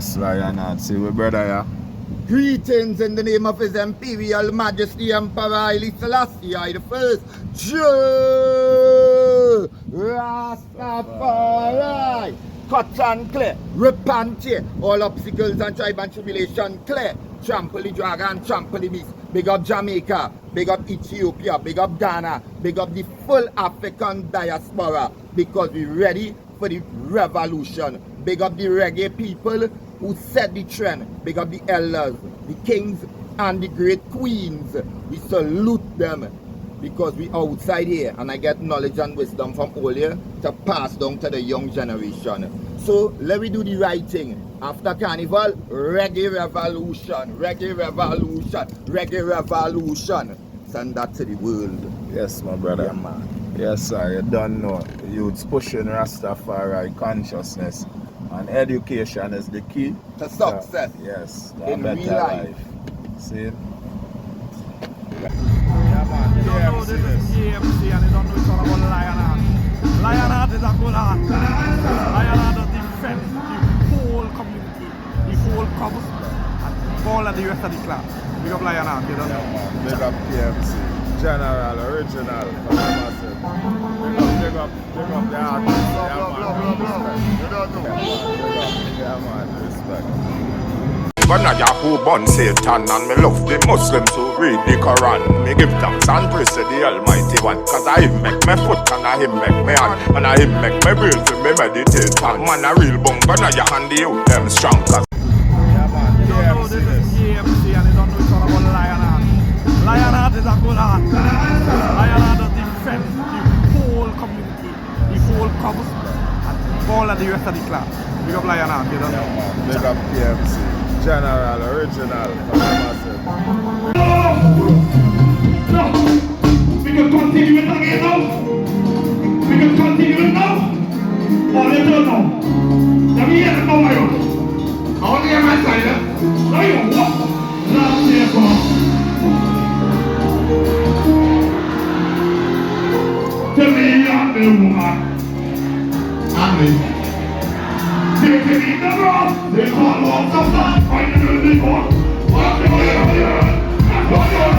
Yes, Lionheart. See we brother, yeah. Greetings in the name of His Imperial Majesty Emperor Haile Selassie I the First. Joe Rastafari. Cut and clear, repent here. All obstacles and tribe and tribulation clear. Trample the dragon, trample the beast. Big up Jamaica, big up Ethiopia, big up Ghana, big up the full African diaspora, because we're ready for the revolution. Big up the reggae people who set the trend. Big up the elders, the kings and the great queens. We salute them because we outside here and I get knowledge and wisdom from all here to pass down to the young generation. So let me do the right thing. After Carnival, reggae revolution, reggae revolution, reggae revolution. Send that to the world. Yes, my brother. Yeah, man. Yes, sir. You don't know. Youths pushing Rastafari consciousness, and education is the key To success. Yes, to In a better real life. See? You don't know this is EMC and you don't know it's all about Lionheart. Lionheart is a good heart. Lionheart does defend the whole community, the whole cubs, and all of the rest of the class. Big up Lionheart, you don't know. Big up PMC. General, original. Big up the artist. You don't know. Yeah, man. Respect. When I who born Satan and me love the Muslims who read the Quran. Me give thanks and praise to the Almighty One, cause I him make me foot and I him make me hand, and I him make me brain to me meditate on. Man a real bunga na ya hand the youth them strong cause Yeah, man. You don't know this is EMC and you don't know it's all about Lionheart. Lionheart is a good heart. Lionheart does defend the whole community, the whole cubs, and all of the rest of the class. Big up Lionheart, you don't know. Big up PMC. General, original. No, we can continue it again now. We can continue it now. Or they don't know. Let me hear them now, I want to hear my side, eh? Now you what? Last year, God. Tell me you're the woman. And me. They can eat the rock. They call off the flag. Find the building on. Walk the way of the earth. That's what you're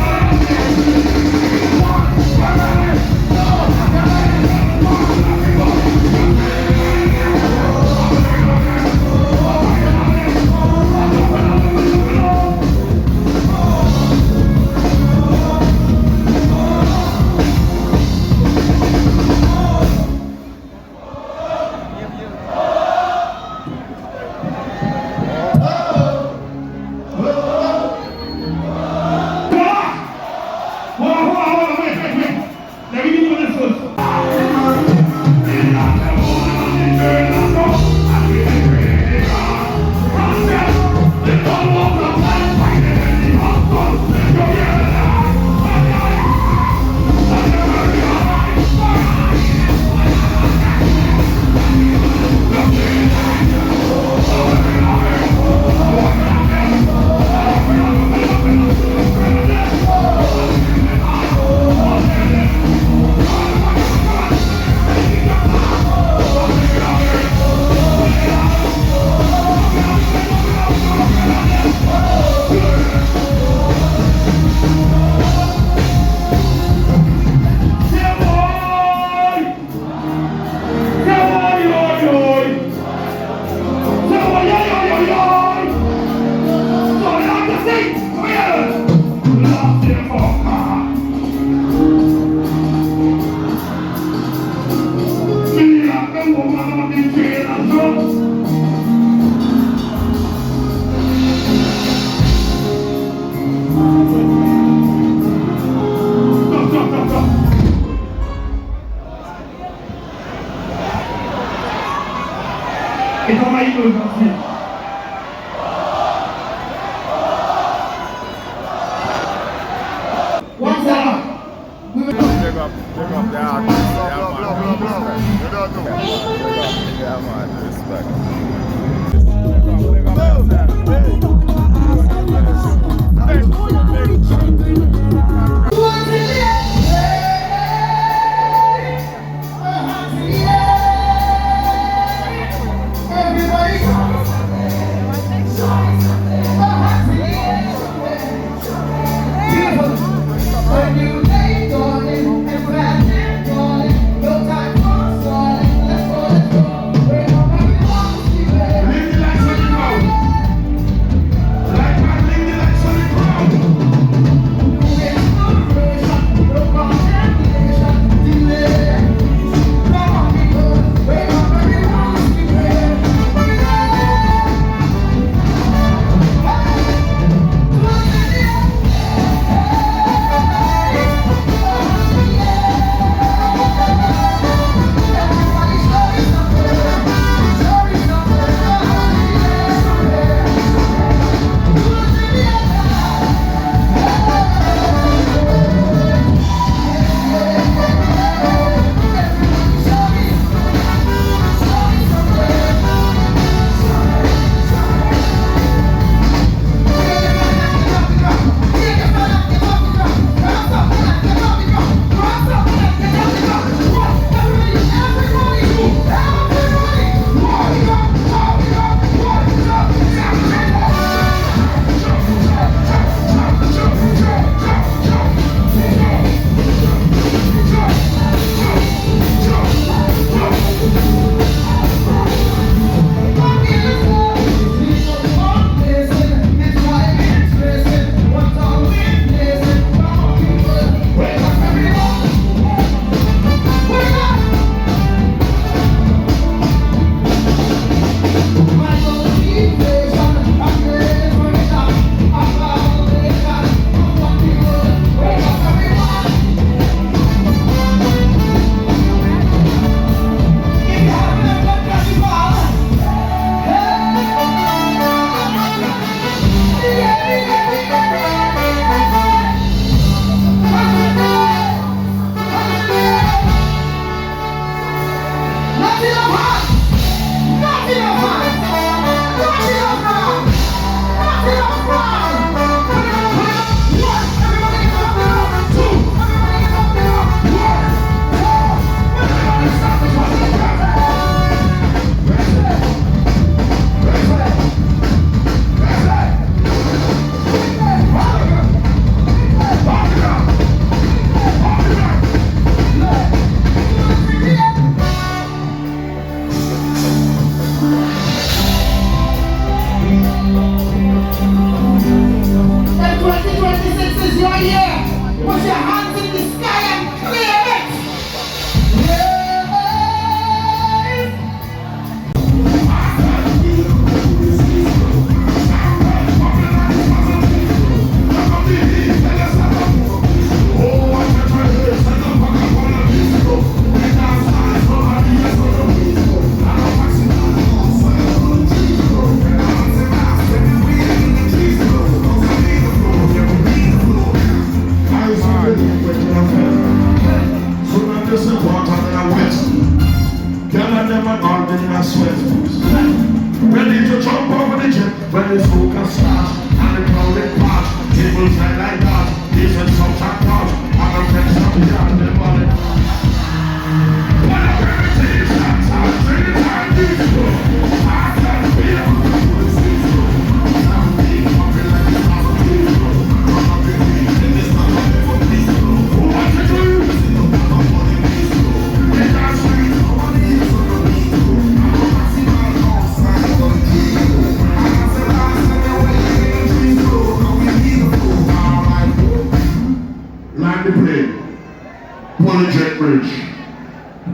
the jet bridge.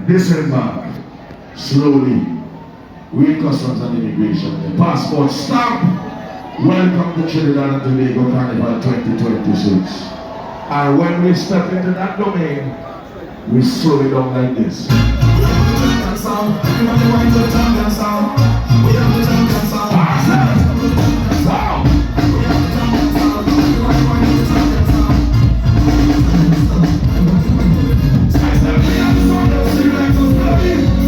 Disembark. Slowly. We customs and immigration. The passport stamp. Welcome to Trinidad and Tobago Carnival 2026. And when we step into that domain, we slow it down like this. We have the champion sound. Everybody wants the champion sound. We have the champion sound. Sound. We have the champion sound. Everybody wants the champion sound. I said we have the sound of the like to play.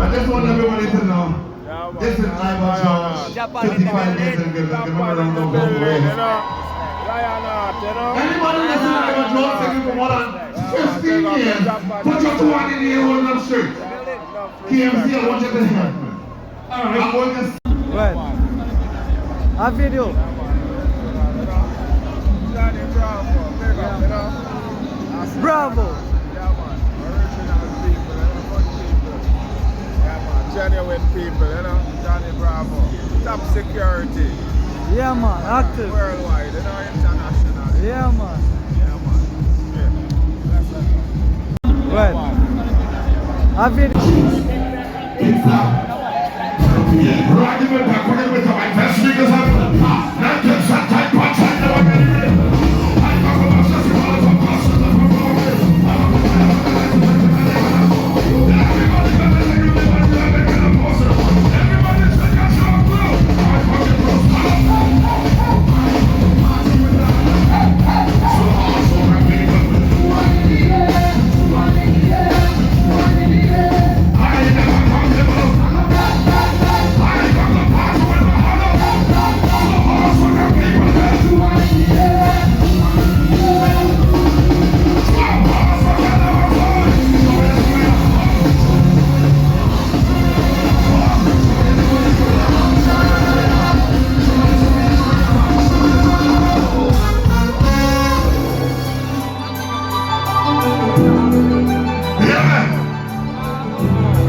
I just want everybody to know. Yeah, man. This is Ivan George, 55 years ago. Give me a round of applause. Lionheart, you know. Anybody listen to Ivan George singing for more than 15 years, put your two hand in the air, hold them straight. KMC, I want you to help me. I'm going to... Well, a video. Johnny Bravo, big up, you know. Bravo. Yeah, man. Original people, you know, good people. Yeah, man. Genuine people, you know. Johnny Bravo. Top security. Yeah, man. Active. Worldwide, you know, international. Yeah, man. Yeah, man. Yeah. Well, a video. It's up. Right in the back, we're going to my best fingers up. Now get that tight punch and never get it. I talk about this, you want to talk about this. Everybody take a shot, blue. I fucking close. So happy. I never come to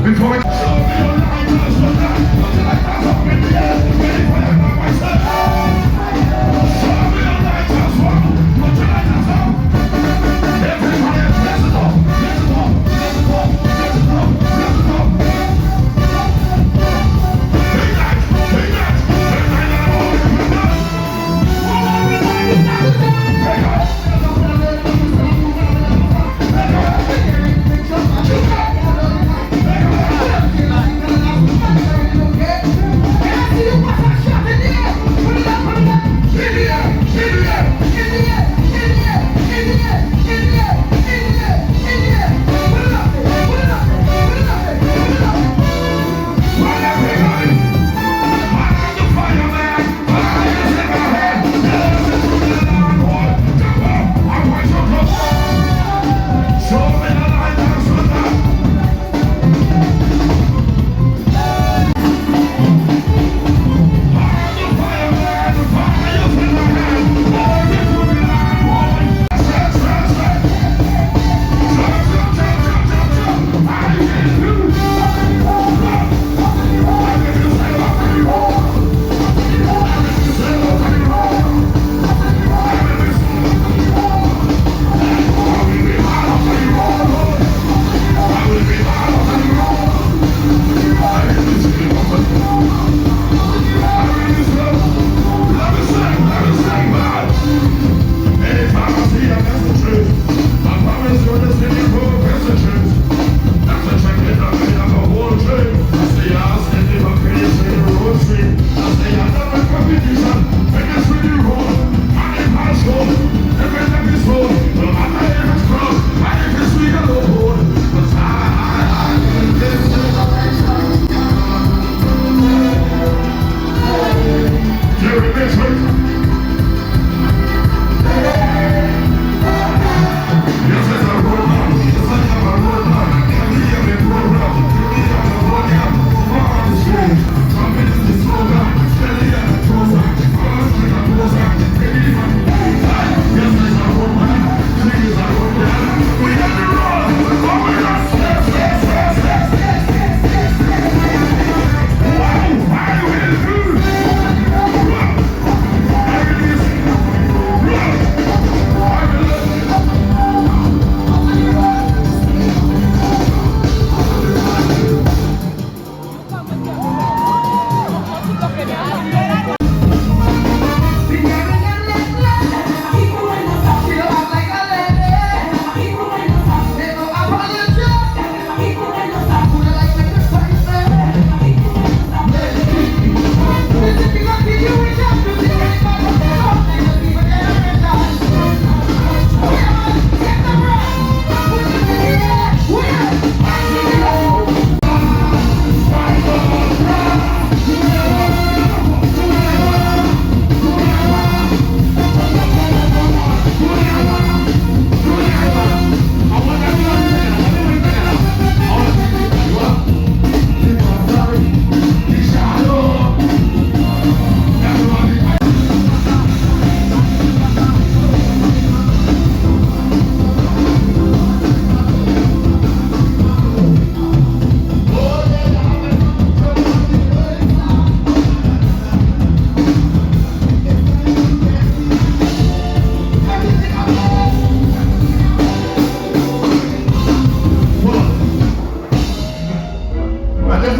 before we show me your lighters, your lighters up in the air, ready for the number myself. Show me your lighters, put your lighters up. Everybody, let's go, let's go, let's go, let's go, let's go. Big night, big night, big night, and all the people. Hey, guys. Put it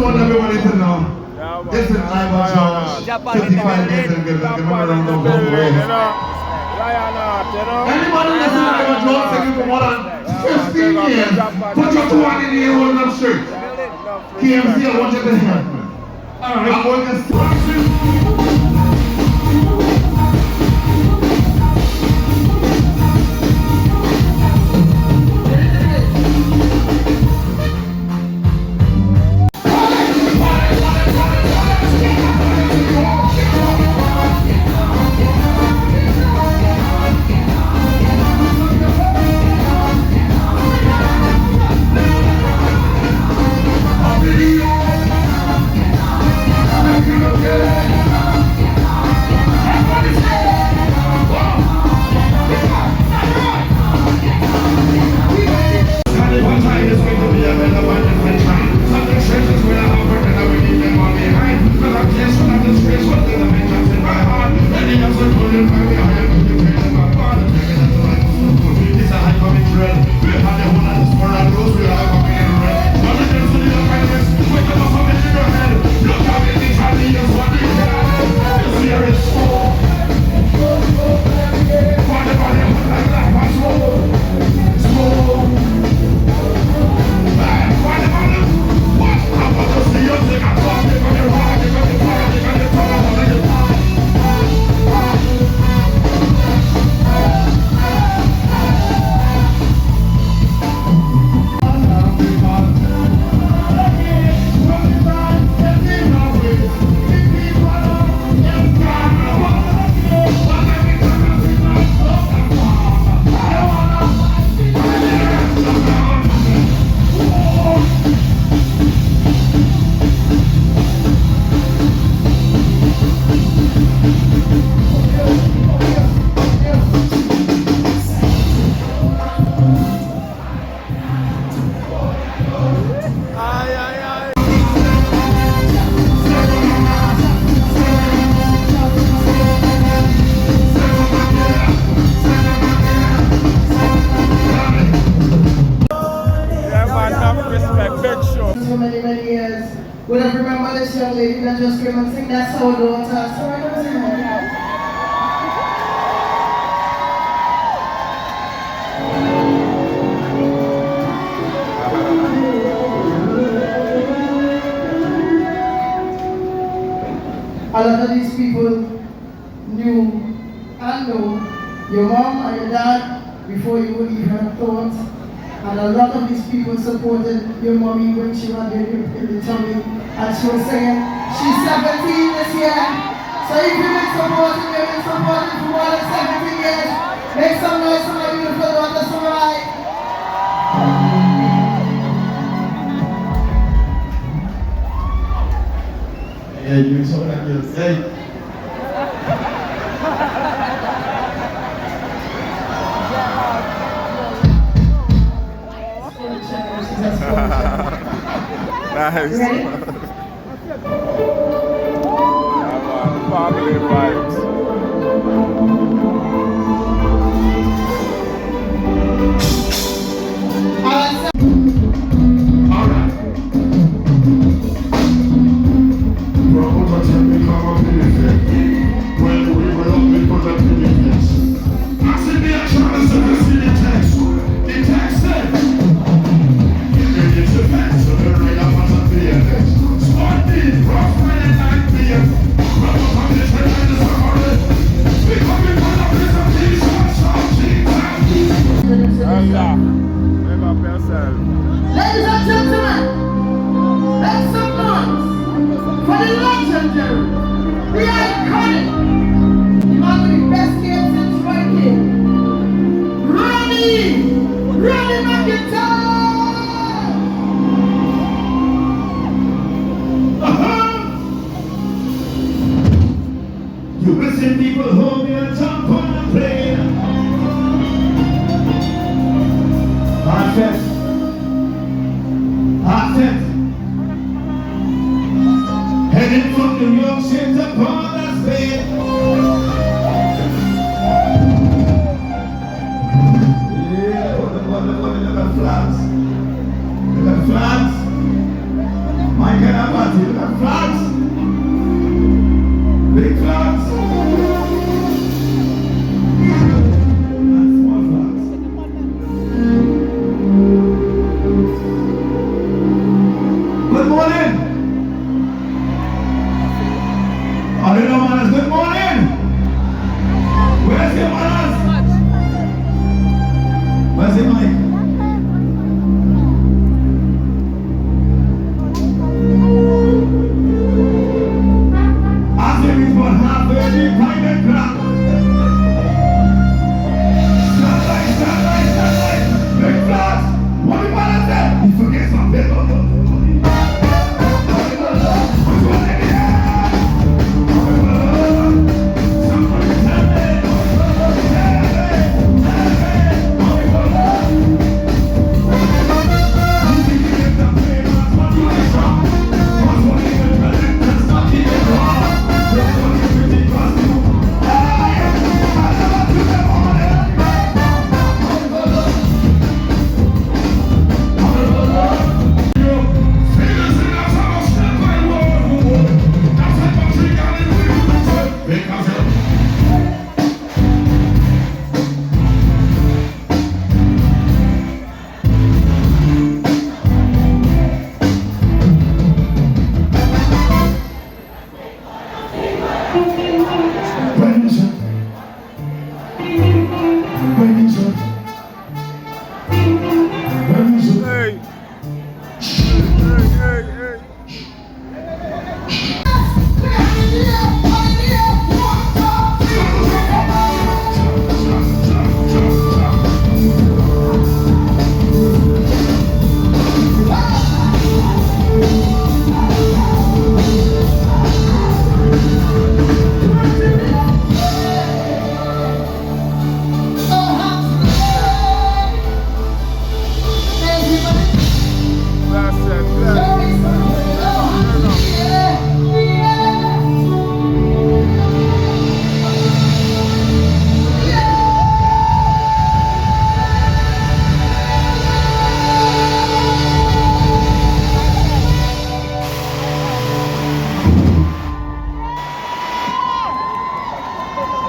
want everybody to know. Yeah, man. This is Ivan George, 35 years and give them around the world. Lion Heart, you know. Anybody listen to Ivan George singing for more than 15 years, put your two hand in the air, hold them straight. KMC, I want you to help me. Alright, I want you to start. So many years. Would have remembered this young lady that just came and sing that soul daughter. So I don't know. A lot of these people knew and know your mom and your dad before you would even thought. And a lot of these people supported your mommy when she was in the tummy and she was singing, she's 17 this year. So if you've been supporting, you've been supporting for more than 17 years. Make some noise for my beautiful daughter, Sarai. Yeah, you saw that girl say. Nice. Ready? Family vibes. Ladies and gentlemen, make some noise for the legendary, the iconic, one of the best kids since Frankie, Ronnie McIntyre! You listen, people, hold me on top on the plane. Heading from New York City to Port of Spain. Yeah, look at flags. Look at flags. My God, flags. Big flags. And small flags. Good morning. All you know, manners, good morning. Where's your manners? Where's your mic? As if it's about halfway deep, private crack. Stand right. Big flags. What do you want to say? You forget something. Hey. Hey.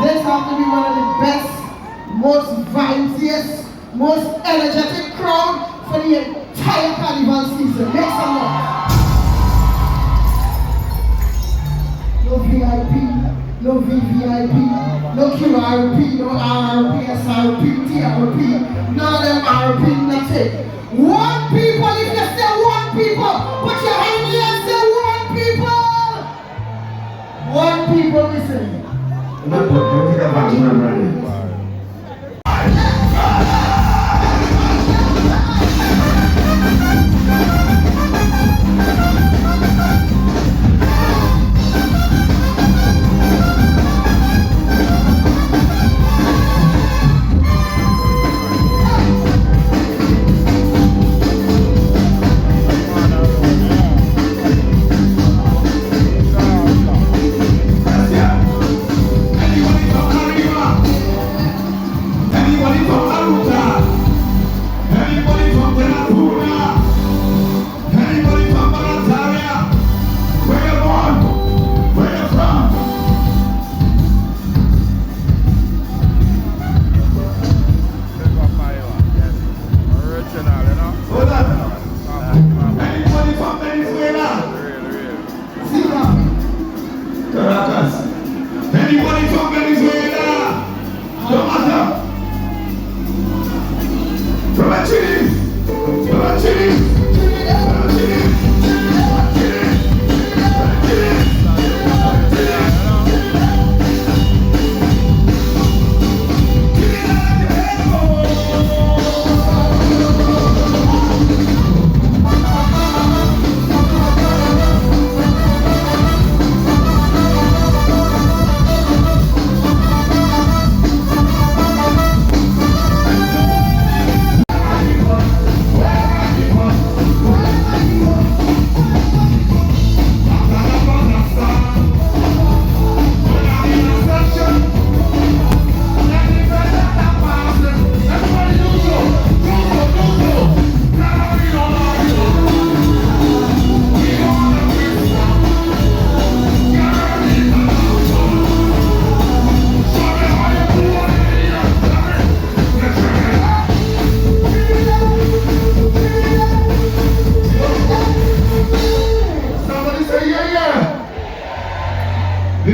This has to be one of the best, most vicious, most energetic crowd for the entire Carnival season. Make some noise. No VIP, no VVIP, no QRP, no RRP, SRP, TRP, none of them RP, nothing. One people, if you say one people, put your hand in and say one people. One people, listen.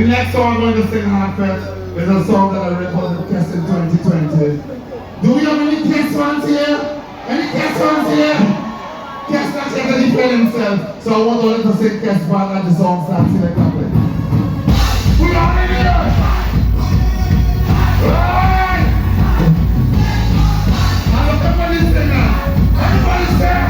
next song I'm going to sing half-fetch is a song that I recorded the test in 2020. Do we have any test ones here? Any test ones here? Test not yet to defend himself. So I want all to say test one and the song starts in a couple. We are in here! Right! And everybody's singing! Everybody's there!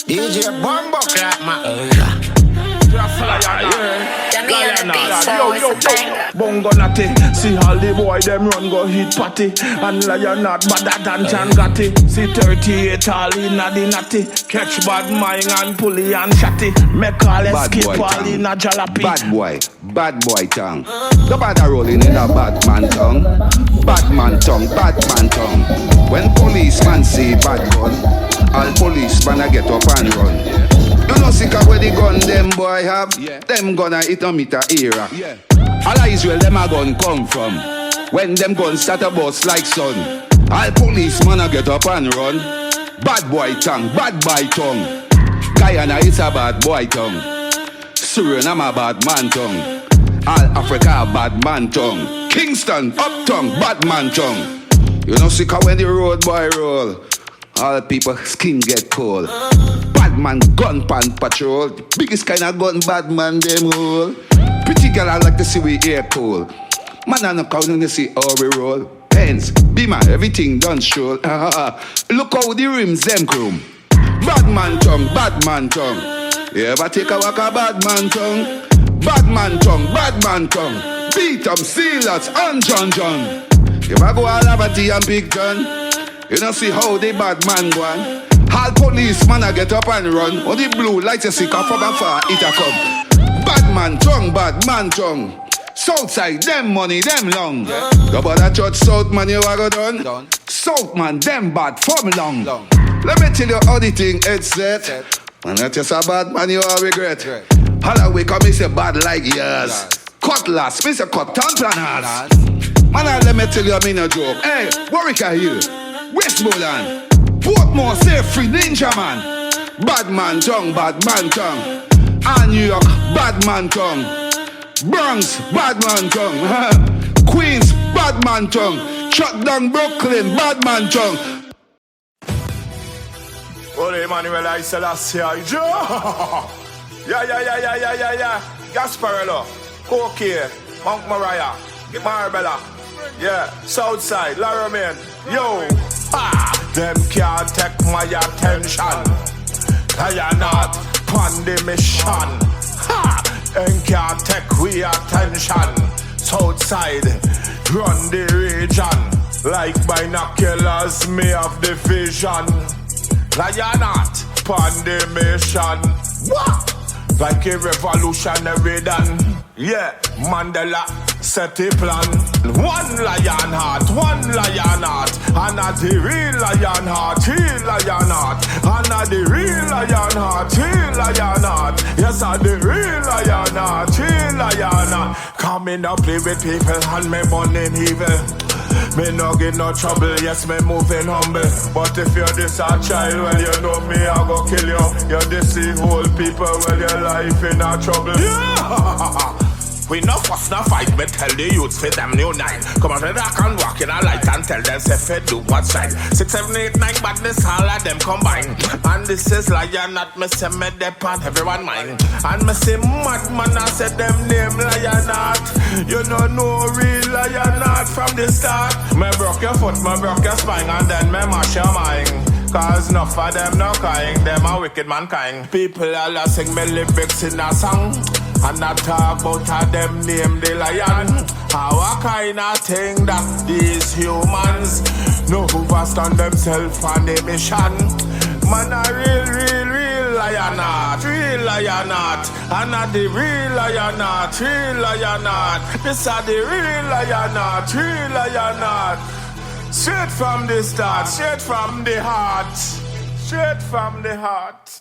DJ Bumbo Clap, man. Bongo natty, see all the boy them run go hit party. And lion not badder than Changati. See 38 all inna the natty. Catch bad mind and pulley and chatty. Make all escape all inna jalopy. Bad boy tongue. The bad are rolling in a bad man tongue. Bad man tongue. When policeman see bad gun, all policeman a get up and run. You know sick of where the gun them boy have. Them gonna hit on meter era. All Israel them a gun come from. When them guns start a bust like sun, all policeman a get up and run. Bad boy tongue. Guyana is a bad boy tongue. Suriname a bad man tongue. All Africa a bad man tongue. Kingston, uptown, bad man tongue. You know sick of when the road boy roll, all people skin get cold. Bad man gun pan patrol. The biggest kind of gun bad man them roll. Pretty girl I like to see we air cool. Man I no count when you see how we roll. Pens, beamer, everything done stroll. Look how the rims them chrome. Bad man tongue. You ever take a walk a bad man tongue? Bad man tongue. Beat 'em, Sealers and John. You ever go all over tea and Big John? You don't see how the bad man go on. All policeman a get up and run. On the blue lights you see come from afar, it a come. Bad bad man tongue. Southside, them money, them long. Go bother church South man, you a go done. South man, them bad from long. Let me tell you how the thing head set. And that's just a bad man, you all regret. Holloway come, me say bad like yours. Cutlass, me say cut and planners. Man, let me tell you, I mean a joke. Hey, Warwick Hill, Westmoreland, Portmore, safe free ninja man. Bad man tongue, and New York, bad man tongue. Bronx, bad man tongue. Queens, bad man tongue. Shut down Brooklyn, bad man tongue. Holy Emmanuel, I said that's here. Yeah. Gasparello, Cokie, Mount Moriah, Marbella. Yeah, Southside, Laramie. Yo, them can't take my attention. I am not on the mission. Them can't take we attention. Southside, run the region. Like binoculars, me have the vision. I am not on the mission. What? Like a revolutionary done. Yeah, Mandela set a plan. One lion heart. And a the real lion heart, lion heart. And a the real lion heart, lion heart. Yes, a the real lion heart, lion heart. Coming up play with people and me burning evil. Me no get no trouble, yes, me moving humble. But if you're this a child, well, you know me, I go kill you. You're this whole people, well, your life in a trouble. Yeah! We no fuss, no fight, but tell the youths for them new nine. Come on, I can walk in a light and tell them say fit do what's right. 6, 7, 8, 9, badness, all of them combine. And this is lion not me say me depend everyone mine. And me say madman, I said them name lion not. You know real lion not from the start. Me broke your foot, me broke your spine, and then me mash your mind. Cause enough of them no crying, them a wicked mankind. People all sing me lyrics in a song. And I talk about how them name the lion. How a kind of thing that these humans know who stand themselves on the mission. Man a real lion heart, real lion heart. And a the real lion heart, real lion heart. This a the real lion heart, real lion heart. Straight from the start, straight from the heart, straight from the heart.